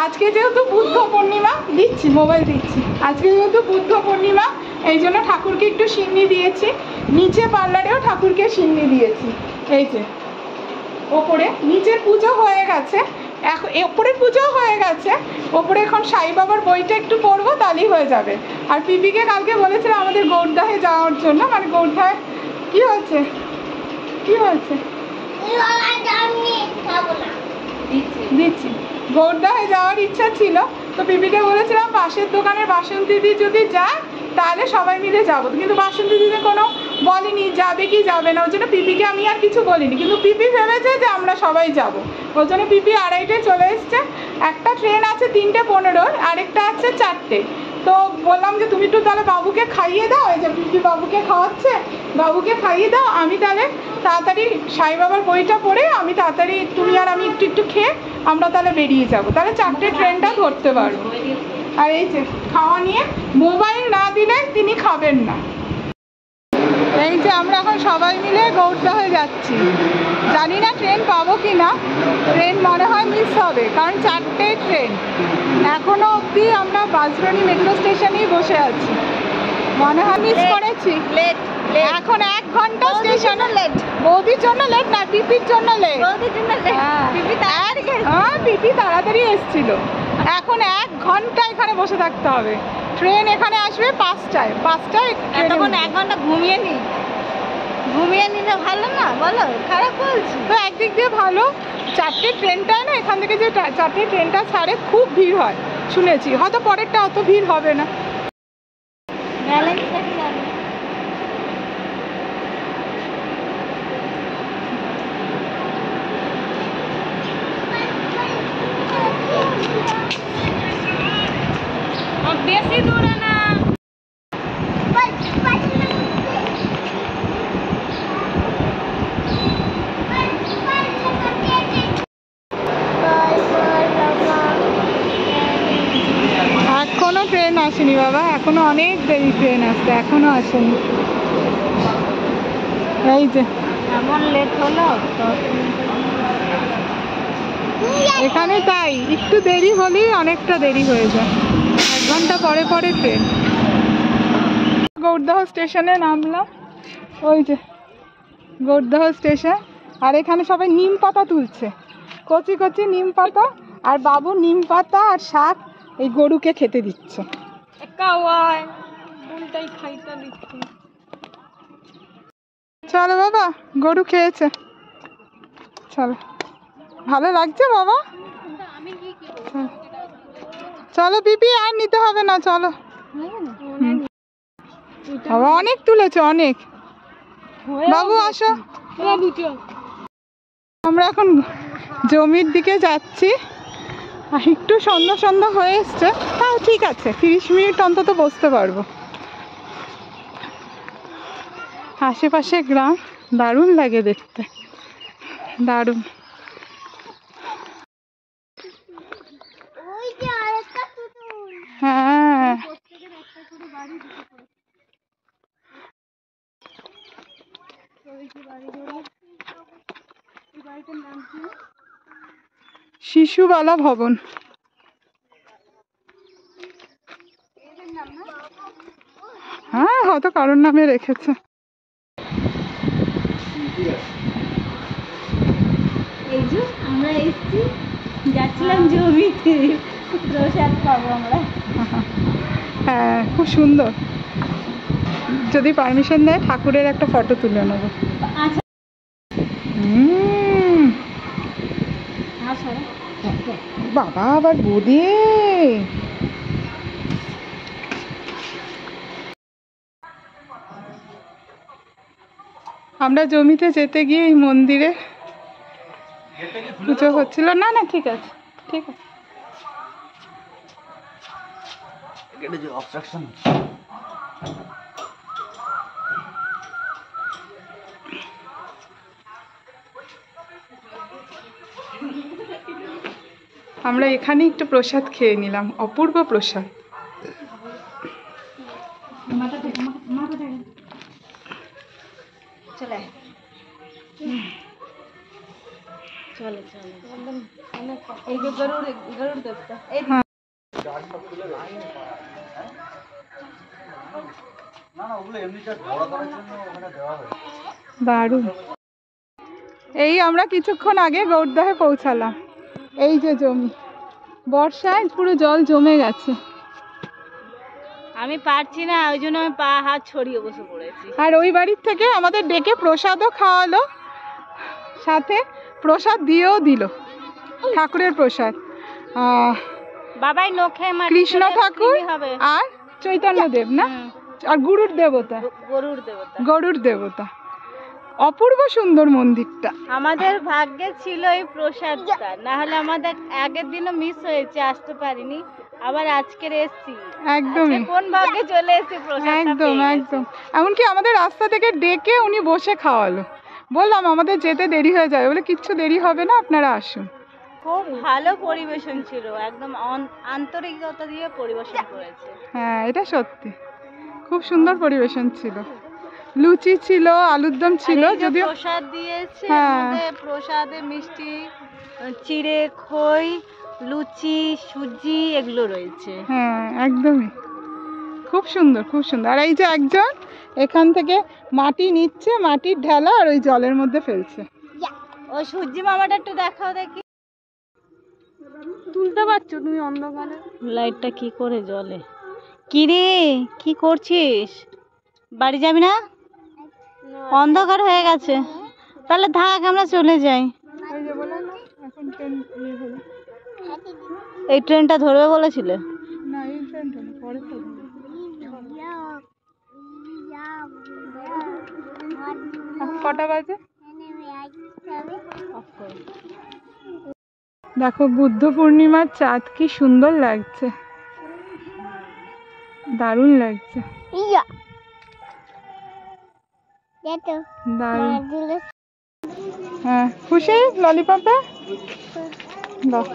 আজকে যেহেতু বুদ্ধ পূর্ণিমা, দিচ্ছি মোবাইল দিচ্ছি, আজকে যেহেতু বুদ্ধ পূর্ণিমা এই জন্য ঠাকুরকে একটু সিন্নি দিয়েছি। নিচে পার্লারেও ঠাকুরকে সিন্নি দিয়েছি। এই যে ওপরে নিচের পুজো হয়ে গেছে, ওপরের পুজো হয়ে গেছে, ওপরে এখন সাই বাবার বইটা একটু পড়বো, তাহলেই হয়ে যাবে। আর পিপিকে কালকে বলেছিলাম আমাদের গৌরদাহে যাওয়ার জন্য, মানে গৌরদাহে কি হয়েছে, কি হয়েছে দিচ্ছি, গৌরদাহে যাওয়ার ইচ্ছা ছিল। তো পিপিকে বলেছিলাম পাশের দোকানের বাসন্তী দিদি যদি যায় তাহলে সবাই মিলে যাবো, কিন্তু বাসন্তী দিদি কোনো বলেনি যাবে কি যাবে না, ওই জন্য পিপিকে আমি আর কিছু বলিনি। কিন্তু পিপি ভেবেছে যে আমরা সবাই যাব, ওই জন্য পিপি 2:30টায় চলে এসছে। একটা ট্রেন আছে 3:15, আরেকটা আছে 4টে। তো বললাম যে তুমি একটু তাহলে বাবুকে খাইয়ে দাও, এই যে পিপি বাবুকে খাওয়াচ্ছে, বাবুকে খাইয়ে দাও, আমি তাহলে তাড়াতাড়ি সাই বাবার বইটা পড়ে আমি তাড়াতাড়ি তুমি আর আমি একটু একটু খেয়ে আমরা তাহলে বেরিয়ে যাব, তাহলে 4টে ট্রেনটা ধরতে পারবো। আর এই যে খাওয়া নিয়ে মোবাইল না দিলে তিনি খাবেন না। এই যে আমরা এখন সবাই মিলে গৌরদহে যাচ্ছি, জানি না ট্রেন পাবো কি না, ট্রেন মনে হয় মিস হবে, কারণ 4টে ট্রেন। এখনো অবধি আমরা বাঁশদ্রোণী মেট্রো স্টেশনেই বসে আছি, মনে হয় মিস করেছি। এখন 1 ঘন্টা স্টেশনে লেট, বৌদির জন্য লেট না, পিপির জন্য লেট। হ্যাঁ পিপি তাড়াতাড়ি এসছিল, এখন 1 ঘন্টা এখানে বসে থাকতে হবে। ট্রেন এখানে আসবে 5টায়, 5টায় তখন 1 ঘন্টা ঘুমিয়ে নিলে ভালো না, বলো খারাপ বলছি তো? একদিক দিয়ে ভালো, 4টে ট্রেনটায় না, এখান থেকে যে 4টে ট্রেনটা ছাড়ে খুব ভিড় হয় শুনেছি, হয়তো পরেরটা অত ভিড় হবে না। বেশি দূরে না, এখনো ট্রেন আসেনি বাবা, এখনো অনেক দেরি ট্রেন আসছে, এখনো আসেনি। এই যে এমন লেট হলো এখানে তাই, একটু দেরি হলেই অনেকটা দেরি হয়ে যায়, 1 ঘন্টা পরে পরে ট্রেন। গৌরদহ স্টেশনে নামলাম, ওই যে গৌরদহ স্টেশন। আর এখানে সবাই নিম পাতা তুলছে, কচি কচি নিম পাতা, আর বাবু নিম পাতা আর শাক এই গরুকে খেতে দিচ্ছে। চলো বাবা, গরু খেয়েছে, চলো। ভালো লাগছে বাবা, চলো পিপি আর নিতে হবে না, চলো। বাবা অনেক তুলেছে, অনেক। বাবু আসো, আমরা এখন জমির দিকে যাচ্ছি, আর একটু সন্ধ্যা সন্ধ্যা হয়ে এসছে, তাও ঠিক আছে, 30 মিনিট অন্তত বসতে পারবো। আশেপাশে গ্রাম, দারুণ লাগে দেখতে, দারুণ। হ্যাঁ শিশুবালা ভবন, হ্যাঁ হয়তো কারোর নামে রেখেছে। এই যে আমরা এসেছি, যাচ্ছিলাম জমিতে, প্রসাদ পাবো আমরা। হ্যাঁ খুব সুন্দর, যদি পারমিশন দেয় ঠাকুরের একটা ফটো তুলে নেবো। আচ্ছা বাবা আবার বোদে, আমরা জমিতে যেতে গিয়ে এই মন্দিরে পুজো হচ্ছিল। না না ঠিক আছে, ঠিক আছে। আমরা এখানে একটু প্রসাদ খেয়ে নিলাম, অপূর্ব প্রসাদ। চলে ভালো চলে এই যে গরুর দেবতা এই হ্যাঁ দারুণ। এই আমরা কিছুক্ষণ আগে গৌরদহে পৌঁছালাম। এই যে জমি, বর্ষায় পুরো জল জমে গেছে। আমি পারছি না, ওই জন্য আমি পা হাত ছড়িয়ে বসে পড়েছি। আর ওই বাড়ির থেকে আমাদের ডেকে প্রসাদও খাওয়ালো, সাথে প্রসাদ দিয়েও দিল, ঠাকুরের প্রসাদ। বাবাই নখে কৃষ্ণ ঠাকুর আর চৈতন্য দেব না, আর গরুর দেবতা, গরুর দেবতা। অপূর্ব সুন্দর মন্দিরটা। আমাদের ভাগ্যে ছিল এই প্রসাদটা, না হলে আমাদের আগের দিনও মিস হয়েছে, আসতে পারিনি। আবার আজকের এসছি, একদমই কোন ভাগ্যে চলে এসেছি প্রসাদটা। একদম একদম। এমনকি আমাদের রাস্তা থেকে ডেকে উনি বসে খাওয়ালো। বললাম আমাদের যেতে দেরি হয়ে যাবে, বলে কিচ্ছু দেরি হবে না, আপনারা আসুন। খুব ভালো পরিবেশন ছিল, একদম আন্তরিকতা দিয়ে পরিবেশন করেছে। হ্যাঁ এটা সত্যি, খুব সুন্দর পরিবেশন ছিল। লুচি ছিল, আলুর দম ছিল, যদিও প্রসাদ দিয়েছে। হ্যাঁ। আমাদের প্রসাদে মিষ্টি, চিড়ে, খই, লুচি, সুজি এগুলো রয়েছে। হ্যাঁ একদমই, খুব সুন্দর খুব সুন্দর। আর এই যে একজন এখান থেকে মাটি নিচ্ছে, মাটির ঢেলা আর ওই জলের মধ্যে ফেলছে। ওই সূর্যি মামাটা একটু দেখাও দেখি। তুলতে পারছো তুমি অন্ধকারে? লাইটটা কি করে জ্বলে? কি রে, কি করছিস? বাড়ি যাবি না? অন্ধকার হয়ে গেছে, তাহলে থাক, আমরা চলে যাই। ওই যে বললাম না এখন ট্রেন হলো। এই ট্রেনটা ধরবে বলেছিলে? না এই ট্রেনটা না, পরে তো কটা বাজে? দেখো বুদ্ধ পূর্ণিমার চাঁদ কি সুন্দর লাগছে, দারুণ লাগছে। দারুণ। হ্যাঁ খুশি ললিপপে? বাহ।